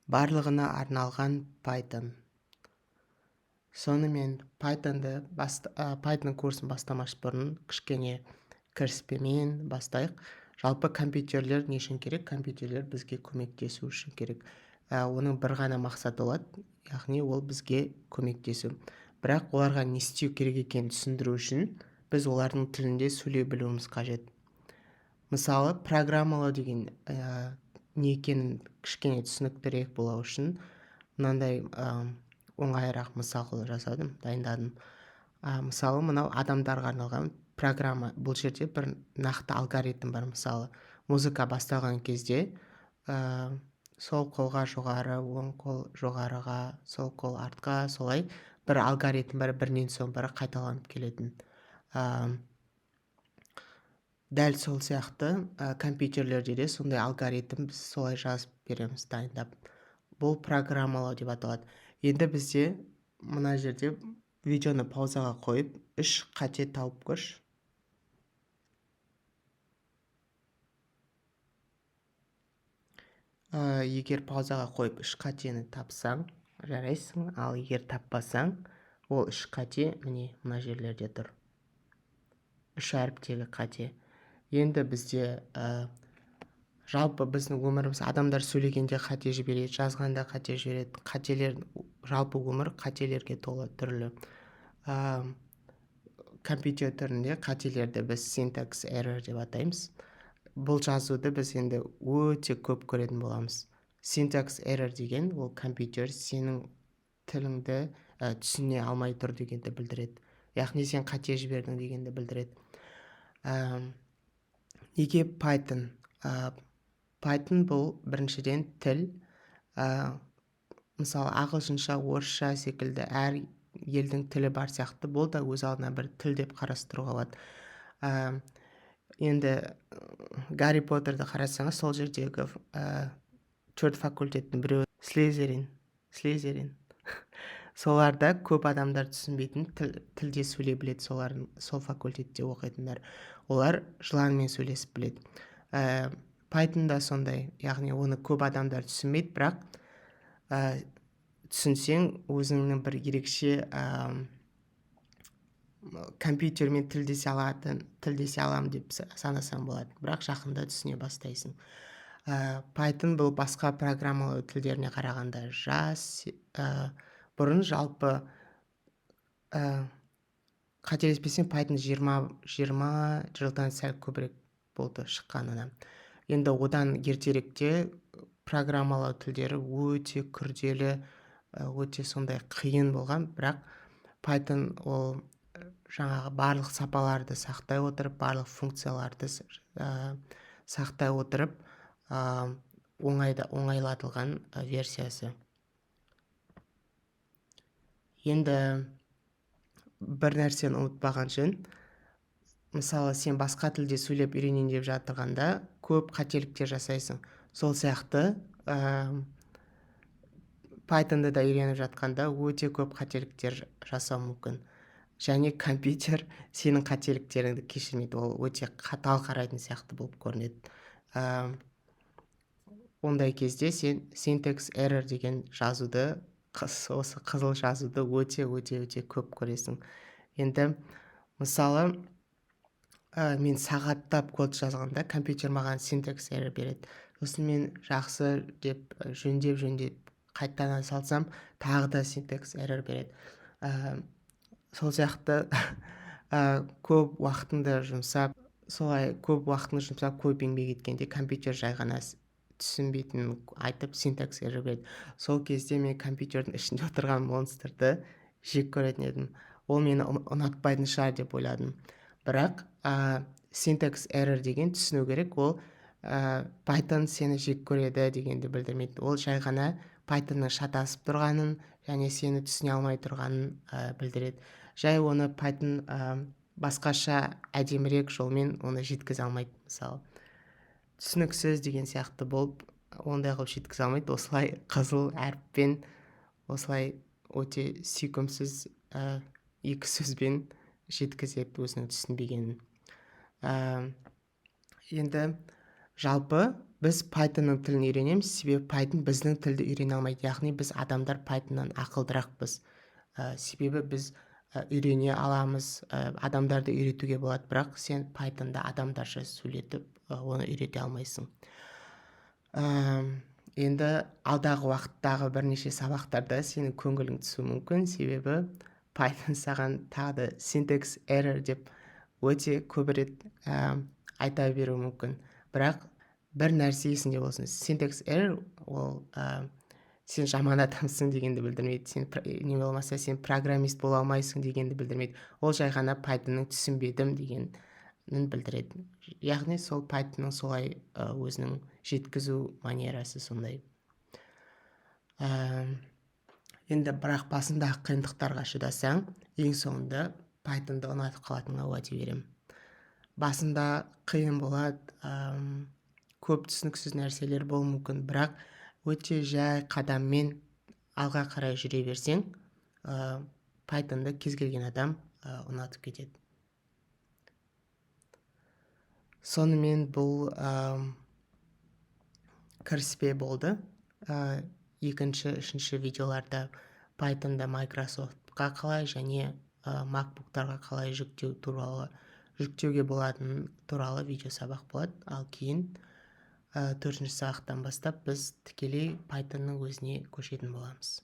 Барлығына арналған Python. Сонымен Python курсын бастамас бұрын кішкене кіріспемен бастайық. Жалпы компьютерлер не үшін керек? Компьютерлер бізге көмектесу үшін керек. Оның бір ғана мақсаты болады, яғни ол бізге көмектесу. Бірақ оларға не істеу керек екенін түсіндіру үшін біз олардың тілінде сөйлей білуіміз қажет. Мысалы, программалау деген не екенін кішкене түсініктірек болу үшін мынандай оңайырақ мысал жасадым, дайындадым. Мысалы, мынау адамдарға арналған программа. Бұл жерде бір нақты алгоритм бар. Мысалы, музыка басталған кезде сол қолға жоғары, оң қол жоғарыға, сол қол артқа, солай бір алгоритм бар, бірінен соң бірі қайталанып келетін. Дәл сол сияқты компьютерлерде де сондай алгоритм біз солай жазып береміз, дайындап. Бұл программалау деп аталады. Енді бізде мына жерде видеоны паузаға қойып, 3 қате тауып көрші. Егер паузаға қойып 3 қатені тапсаң, жарайсың, ал егер таппасаң, ол 3 қате міне мына жерлерде тұр. 3 әріптегі қате. Енді бізде жалпы біздің өміріміз, адамдар сөйлегенде қате жібереді, жазғанда қате жібереді. Қателер, жалпы өмір қателерге толы түрлі. Компьютер тілінде қателерді біз syntax error деп атаймыз. Бұл жазуды біз енді өте көп көретін боламыз. Syntax error деген ол компьютер сенің тіліңді түсіне алмай тұр дегенді білдіреді. Яғни сен қате жібердің дегенді білдіреді. Неге Python? Python бұл біріншіден тіл. Мысалы, ағылшынша, орысша секілді әр елдің тілі бар сияқты, бұл да өз алдына бір тіл деп қарастыруға болады. Енді Гарри Поттерді қарасаңыз, сол жердегі 4 факультеттің біреуі Слизерин. Соларда көп адамдар түсінбейтін тілде сөйлей біледі, сол факультетте оқитындар. Олар жыланмен сөйлесіп біледі. Python да сондай, яғни оны көп адамдар түсінбейді, бірақ түсінсең өзіңнің бір ерекше компьютермен тілдесе аламын деп санасаң болады, бірақ жақында түсіне бастайсың. Python бұл басқа программалау тілдеріне қарағанда бұрын жалпы қателеспесем Python 20 жылдан сәл көбірек болды шыққанына. Енді одан ертеректе программалау тілдері өте күрделі, өте сондай қиын болған, бірақ Python ол жаңағы барлық сапаларды сақтай отырып, барлық функцияларды сақтай отырып, оңайлатылған версиясы. Енді бір нәрсені ұмытпаған жөн. Мысалы, сен басқа тілде сөйлеп үйренейін деп жатырғанда көп қателіктер жасайсың. Сол сияқты Python'ды да үйреніп жатқанда өте көп қателіктер жасау мүмкін. Және компьютер сенің қателіктеріңді кешірмейді, ол өте қатал қарайтын сияқты болып көрінеді. Ондай кезде сен syntax error деген жазуды, осы қызыл жазуды өте көп көресің. Енді мысалы, мен сағаттап код жазғанда компьютер маған syntax error береді. Сосын мен жақсы деп жөндеп қайтадан салсам, тағы да syntax error береді. Сол сияқты көп уақытыңды жұмсап, көп еңбек еткенде компьютер жай ғана түсінбейтінін айтып syntax error береді. Сол кезде мен компьютердің ішінде отырған монстрды жек көретін едім. Ол мені ұнатпайтын шығар деп ойладым. Бірақ syntax error деген түсіну керек, ол Python сені жек көреді дегенді білдірмейді. Ол жай ғана Pythonның шатасып тұрғанын және сені түсіне алмай тұрғанын білдіреді. Жай оны Python басқаша әдемірек жолмен оны жеткізе алмайды. Мысалы, түсініксіз деген сияқты болып, ондай қылып жеткізе алмайды. Осылай қызыл әріппен, осылай өте сүйкімсіз екі сөзбен жеткізеді өзінің түсінбегенін. Енді Жалпы біз Pythonның тілін үйренеміз, себебі Python біздің тілді үйрене алмайды. Яғни біз адамдар Pythonнан ақылдырақпыз. Себебі біз үйрене аламыз, адамдарды үйретуге болады, бірақ сен Pythonда адамдарша сөйлетіп оны үйрете алмайсың. Енді алдағы уақыттағы бірнеше сабақтарда сенің көңілің түсуі мүмкін, себебі Python саған тағы да syntax error деп өте көп рет айта беруі мүмкін. Бірақ бір нәрсе есіңде болсын, syntax error ол сен жаман адамсың дегенді білдірмейді, сен не болмаса сен программист бола алмайсың дегенді білдірмейді. Ол жай ғана Pythonның түсінбедім дегенін білдіреді. Яғни сол Pythonның солай өзінің жеткізу манерасы сондай. Енді бірақ басындағы қиындықтарға шыдасаң, ең соңында Pythonды ұнатып қалатыныңа уәде беремін. Басында қиын болады, көп түсініксіз нәрселер болуы мүмкін, бірақ өте жай қадаммен алға қарай жүре берсең, Pythonды кез келген адам ұнатып кетеді. Сонымен бұл кіріспе болды. Екінші, үшінші видеоларда Pythonда Microsoftқа қалай және MacBook'тарға қалай жүктеуге болатыны туралы видео сабақ болады. Ал кейін төртінші сабақтан бастап біз тікелей Pythonның өзіне көшетін боламыз.